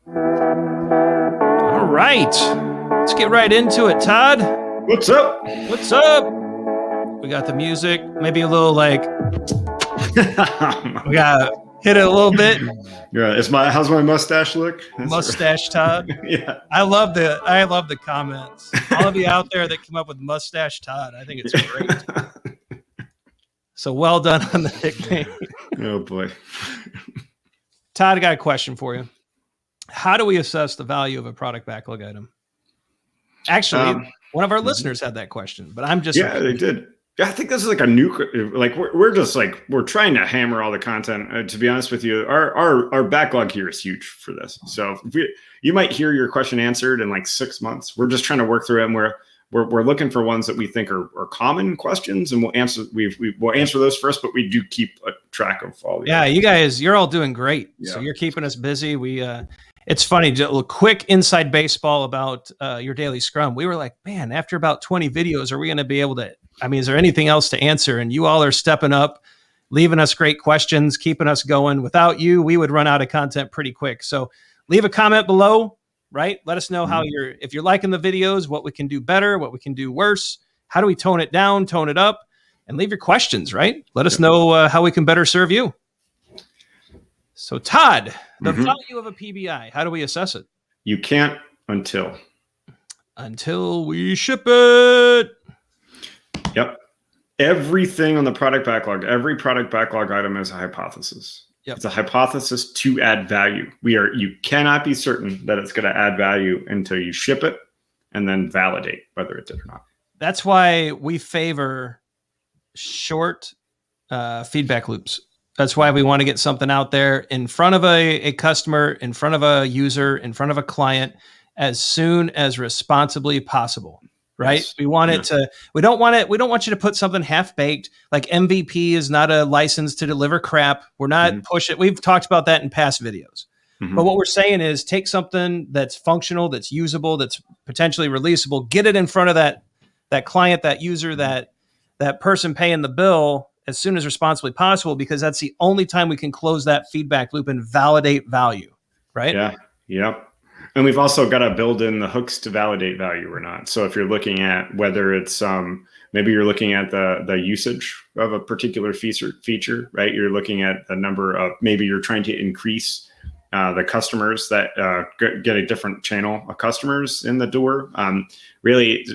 All right, let's get right into it. Todd, What's up? what's up? We got the music, maybe a little like we got hit it a little bit. Yeah, how's my mustache look? Mustache Todd. Yeah. I love the comments. All of you out there that come up with Mustache Todd, I think it's great. So well done on the nickname. Oh boy. Todd, I got a question for you. How do we assess the value of a product backlog item? Actually, one of our listeners had that question, but I'm just they did. Yeah, I think this is like a new, like we're trying to hammer all the content. To be honest with you, our backlog here is huge for this. So you might hear your question answered in like 6 months. We're just trying to work through it, and we're looking for ones that we think are common questions, and we'll answer those first. But we do keep a track of all. Yeah, you guys, you're all doing great. Yeah. So you're keeping us busy. It's funny, just a quick inside baseball about Your Daily Scrum. We were like, man, after about 20 videos, are we going to be able to, is there anything else to answer? And you all are stepping up, leaving us great questions, keeping us going. Without you, we would run out of content pretty quick. So leave a comment below, right? Let us know how if you're liking the videos, what we can do better, what we can do worse. How do we tone it down, tone it up? And leave your questions, right? Let us know how we can better serve you. So Todd, the value of a PBI, how do we assess it? You can't until we ship it. Yep. Everything on the product backlog, every product backlog item is a hypothesis. Yep. It's a hypothesis to add value. You cannot be certain that it's going to add value until you ship it and then validate whether it did or not. That's why we favor short feedback loops. That's why we want to get something out there in front of a customer, in front of a user, in front of a client as soon as responsibly possible, right? Yes. We want it to, we don't want you to put something half baked. Like MVP is not a license to deliver crap. We're not pushing. We've talked about that in past videos. But what we're saying is take something that's functional, that's usable, that's potentially releasable, get it in front of that client, that user, that person paying the bill as soon as responsibly possible, because that's the only time we can close that feedback loop and validate value, right? Yeah. Yep. And we've also got to build in the hooks to validate value or not. So if you're looking at whether it's maybe you're looking at the usage of a particular feature, right? You're looking at the number of, maybe you're trying to increase the customers that get a different channel of customers in the door. Really,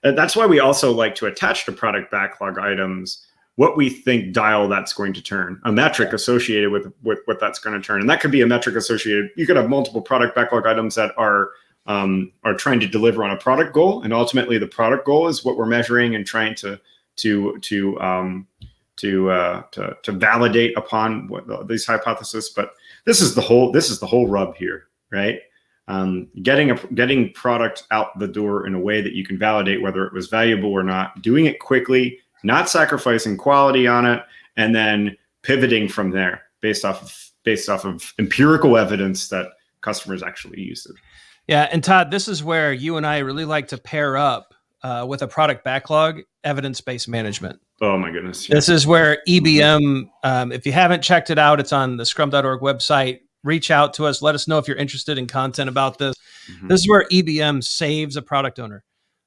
that's why we also like to attach to product backlog items what we think dial that's going to turn, a metric associated with what that's going to turn. And that could be a metric associated. You could have multiple product backlog items that are trying to deliver on a product goal. And ultimately the product goal is what we're measuring and trying to validate upon these hypotheses. But this is the whole rub here, right? Getting product out the door in a way that you can validate whether it was valuable or not, doing it quickly, not sacrificing quality on it, and then pivoting from there based off of empirical evidence that customers actually use it. Yeah, and Todd, this is where you and I really like to pair up with a product backlog, evidence-based management. Oh my goodness. Yeah. This is where EBM, if you haven't checked it out, it's on the scrum.org website. Reach out to us. Let us know if you're interested in content about this. This is where EBM saves a product owner.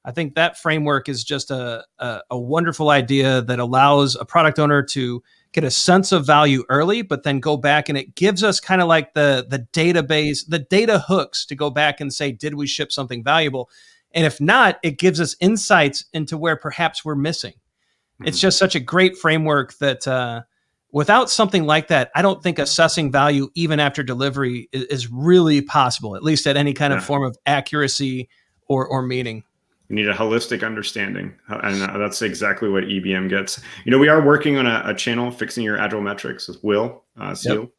I think that framework is just a wonderful idea that allows a product owner to get a sense of value early, but then go back, and it gives us kind of like the database, the data hooks to go back and say, did we ship something valuable? And if not, it gives us insights into where perhaps we're missing. It's just such a great framework that without something like that, I don't think assessing value even after delivery is really possible, at least at any kind of form of accuracy or meaning. You need a holistic understanding, and that's exactly what EBM gets. We are working on a channel, Fixing Your Agile Metrics, with Will Seal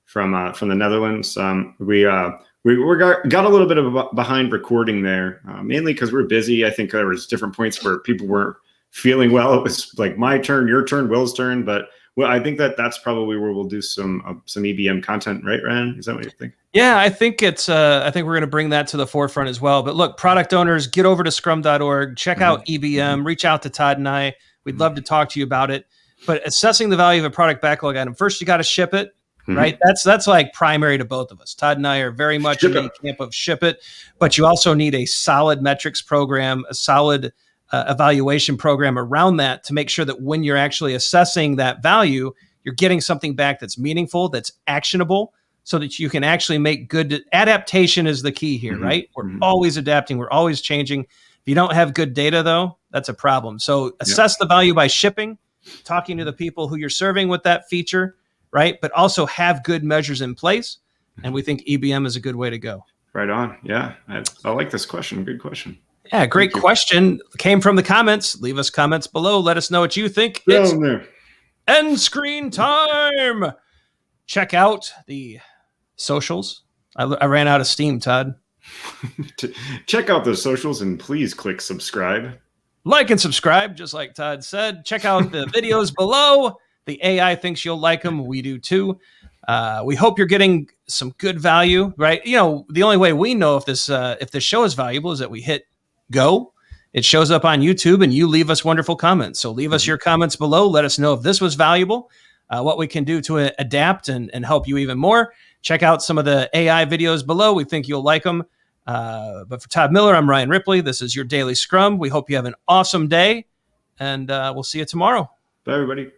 from the Netherlands. We got a little bit of behind recording there, mainly because we're busy. I think there was different points where people weren't feeling well. It was like my turn, your turn, Will's turn, but I think that's probably where we'll do some EBM content, right, Ryan? Is that what you think? Yeah, I think it's. I think we're going to bring that to the forefront as well. But look, product owners, get over to scrum.org, check out EBM, reach out to Todd and I. We'd love to talk to you about it. But assessing the value of a product backlog item, first you got to ship it. right? That's like primary to both of us. Todd and I are very much in the camp of ship it, but you also need a solid metrics program, a solid evaluation program around that to make sure that when you're actually assessing that value, you're getting something back that's meaningful, that's actionable, so that you can actually make good adaptation is the key here, right? We're always adapting. We're always changing. If you don't have good data, though, that's a problem. So assess the value by shipping, talking to the people who you're serving with that feature, right? But also have good measures in place. And we think EBM is a good way to go. Right on. Yeah. I like this question. Good question. Yeah, great question. Came from the comments. Leave us comments below. Let us know what you think. It's end screen time. Check out the socials. I ran out of steam, Todd. Check out the socials and please click subscribe. Like and subscribe, just like Todd said. Check out the videos below. The AI thinks you'll like them. We do too. We hope you're getting some good value, right? You know, the only way we know if this show is valuable is that we hit go. It shows up on YouTube and you leave us wonderful comments. So leave us your comments below. Let us know if this was valuable, what we can do to adapt and help you even more. Check out some of the AI videos below. We think you'll like them. But for Todd Miller, I'm Ryan Ripley. This is Your Daily Scrum. We hope you have an awesome day, and we'll see you tomorrow. Bye, everybody.